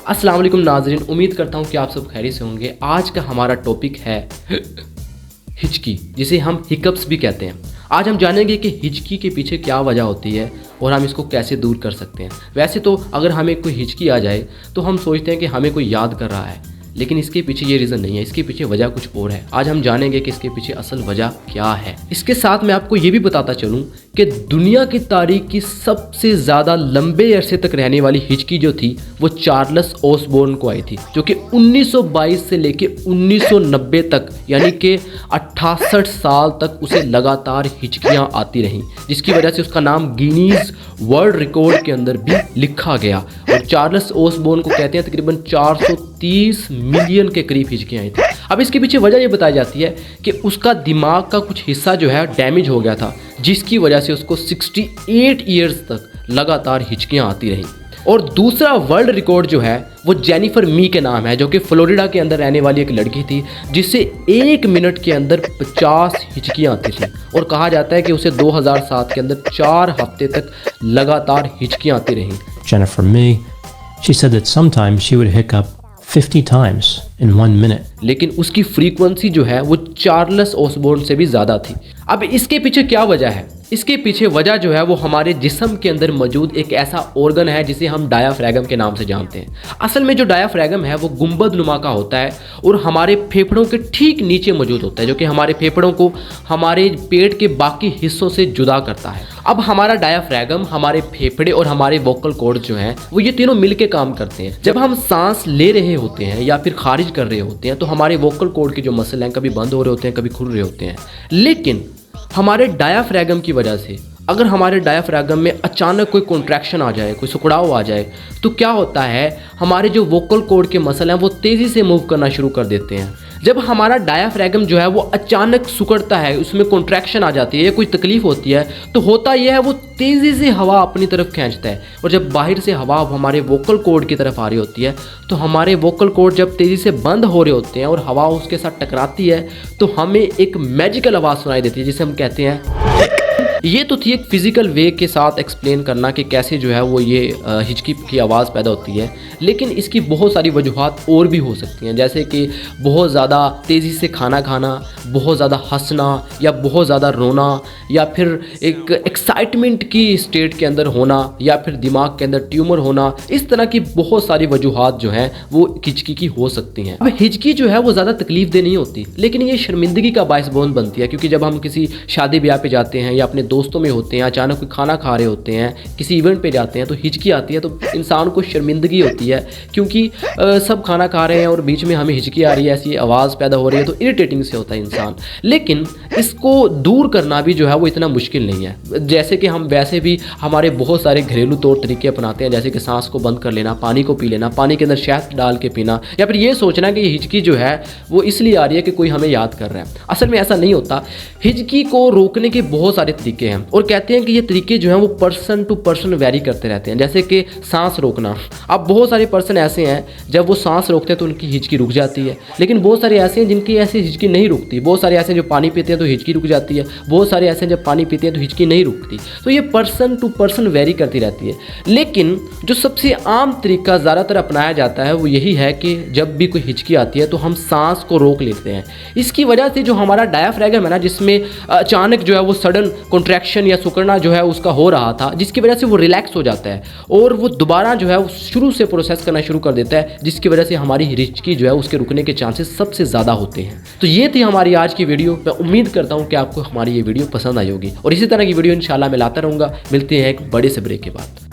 अस्सलाम वालेकुम नाज़रीन, उम्मीद करता हूँ कि आप सब खैरियत से होंगे। आज का हमारा टॉपिक है हिचकी, जिसे हम हिकअप्स भी कहते हैं। आज हम जानेंगे कि हिचकी के पीछे क्या वजह होती है और हम इसको कैसे दूर कर सकते हैं। वैसे तो अगर हमें कोई हिचकी आ जाए तो हम सोचते हैं कि हमें कोई याद कर रहा है, लेकिन इसके पीछे ये रीज़न नहीं है, इसके पीछे वजह कुछ और है। आज हम जानेंगे कि इसके पीछे असल वजह क्या है। इसके साथ मैं आपको ये भी बताता चलूँ कि दुनिया की तारीख की सबसे ज़्यादा लंबे अरसे तक रहने वाली हिचकी जो थी वो चार्ल्स ओसबोर्न को आई थी, जो कि 1922 से लेके 1990 तक यानी कि 68 साल तक उसे लगातार हिचकियाँ आती रहीं, जिसकी वजह से उसका नाम गिनीज वर्ल्ड रिकॉर्ड के अंदर भी लिखा गया। और चार्ल्स ओसबोर्न को कहते हैं तकरीबन 430 मिलियन के करीब हिचकियाँ आई थी। अब इसके पीछे वजह ये बताई जाती है कि उसका दिमाग का कुछ हिस्सा जो है डैमेज हो गया था, जिसकी वजह से उसको 68 ईयर्स तक लगातार हिचकियाँ आती रहीं। और दूसरा वर्ल्ड रिकॉर्ड जो है वो जेनिफर मी के नाम है, जो कि फ्लोरिडा के अंदर रहने वाली एक लड़की थी, जिससे 1 मिनट के अंदर 50 हिचकियाँ आती थी। और कहा जाता है कि उसे 2007 के अंदर 4 हफ्ते तक लगातार हिचकियाँ आती रहीं। Jennifer Mee, she said that sometimes she would hiccup 50 times in 1 minute. लेकिन उसकी फ्रीक्वेंसी जो है वो चार्ल्स ओसबोर्न से भी ज़्यादा थी। अब इसके पीछे क्या वजह है? इसके पीछे वजह जो है वो हमारे जिस्म के अंदर मौजूद एक ऐसा ऑर्गन है जिसे हम डायाफ्रागम के नाम से जानते हैं। असल में जो डायाफ्रागम है वो गुंबद नुमा का होता है और हमारे फेफड़ों के ठीक नीचे मौजूद होता है, जो कि हमारे फेफड़ों को हमारे पेट के बाकी हिस्सों से जुदा करता है। अब हमारा डायाफ्रागम, हमारे फेफड़े और हमारे वोकल कॉर्ड जो हैं वो ये तीनों मिलके काम करते हैं। जब हम सांस ले रहे होते हैं या फिर खारिज कर रहे होते हैं तो हमारे वोकल कॉर्ड के जो मसल हैं कभी बंद हो रहे होते हैं, कभी खुल रहे होते हैं। लेकिन हमारे डायाफ्रागम की वजह से अगर हमारे डायाफ्रागम में अचानक कोई कॉन्ट्रैक्शन आ जाए, कोई सिकुड़ाव आ जाए, तो क्या होता है, हमारे जो वोकल कॉर्ड के मसल हैं वो तेज़ी से मूव करना शुरू कर देते हैं। जब हमारा डायाफ्रागम जो है वो अचानक सिकुड़ता है, उसमें कॉन्ट्रैक्शन आ जाती है या कोई तकलीफ होती है, तो होता यह है वो तेज़ी से हवा अपनी तरफ खींचता है। और जब बाहर से हवा हमारे वोकल कॉर्ड की तरफ आ रही होती है तो हमारे वोकल कॉर्ड जब तेज़ी से बंद हो रहे होते हैं और हवा उसके साथ टकराती है तो हमें एक मैजिकल आवाज़ सुनाई देती है, जिसे हम कहते हैं। ये तो थी एक फिज़िकल वे के साथ एक्सप्लेन करना कि कैसे जो है वो ये हिचकी की आवाज़ पैदा होती है। लेकिन इसकी बहुत सारी वजूहात और भी हो सकती हैं, जैसे कि बहुत ज़्यादा तेज़ी से खाना खाना, बहुत ज़्यादा हंसना या बहुत ज़्यादा रोना, या फिर एक एक्साइटमेंट की स्टेट के अंदर होना, या फिर दिमाग के अंदर ट्यूमर होना। इस तरह की बहुत सारी वजूहात जो हैं वो हिचकी की हो सकती हैं। अब हिचकी जो है वो ज़्यादा तकलीफ दे नहीं होती, लेकिन ये शर्मिंदगी का बायस बहुत बनती है, क्योंकि जब हम किसी शादी ब्याह पे जाते हैं या अपने दोस्तों में होते हैं, अचानक कोई खाना खा रहे होते हैं, किसी इवेंट पे जाते हैं तो हिचकी आती है, तो इंसान को शर्मिंदगी होती है, क्योंकि सब खाना खा रहे हैं और बीच में हमें हिचकी आ रही है, ऐसी आवाज़ पैदा हो रही है, तो इरिटेटिंग से होता है इंसान। लेकिन इसको दूर करना भी जो है वो इतना मुश्किल नहीं है। जैसे कि हम वैसे भी हमारे बहुत सारे घरेलू तौर तरीके अपनाते हैं, जैसे कि सांस को बंद कर लेना, पानी को पी लेना, पानी के अंदर शहद डाल के पीना, या फिर ये सोचना कि हिचकी जो है वो इसलिए आ रही है कि कोई हमें याद कर रहा है। असल में ऐसा नहीं होता। हिचकी को रोकने के बहुत सारे तरीके हैं और कहते हैं कि ये तरीके जो हैं वो पर्सन टू पर्सन वेरी करते रहते हैं। जैसे कि सांस रोकना, अब बहुत सारे पर्सन ऐसे हैं जब वो सांस रोकते हैं तो उनकी हिचकी रुक जाती है, लेकिन बहुत सारे ऐसे हैं जिनकी ऐसी हिचकी नहीं रुकती। बहुत सारे ऐसे हैं जो पानी पीते हैं तो हिचकी रुक जाती है, बहुत सारे ऐसे हैं जब पानी पीते हैं तो हिचकी नहीं रुकती। तो ये पर्सन टू पर्सन वेरी करती रहती है। लेकिन जो सबसे आम तरीका ज़्यादातर अपनाया जाता है वो यही है कि जब भी कोई हिचकी आती है तो हम सांस को रोक लेते हैं। इसकी वजह से जो हमारा डायाफ्रागम है ना, जिसमें अचानक जो है वो सडन कॉन्ट्रैक्शन या सुकड़ना जो है उसका हो रहा था, जिसकी वजह से वो रिलैक्स हो जाता है और वो दोबारा जो है वो शुरू से प्रोसेस करना शुरू कर देता है, जिसकी वजह से हमारी हिचकी जो है उसके रुकने के चांसेस सबसे ज़्यादा होते हैं। तो ये थी हमारी आज की वीडियो। मैं उम्मीद करता हूँ कि आपको हमारी ये वीडियो पसंद आई होगी और इसी तरह की वीडियो इंशाल्लाह मैं लाता रहूँगा। मिलते हैं एक बड़े से ब्रेक के बाद।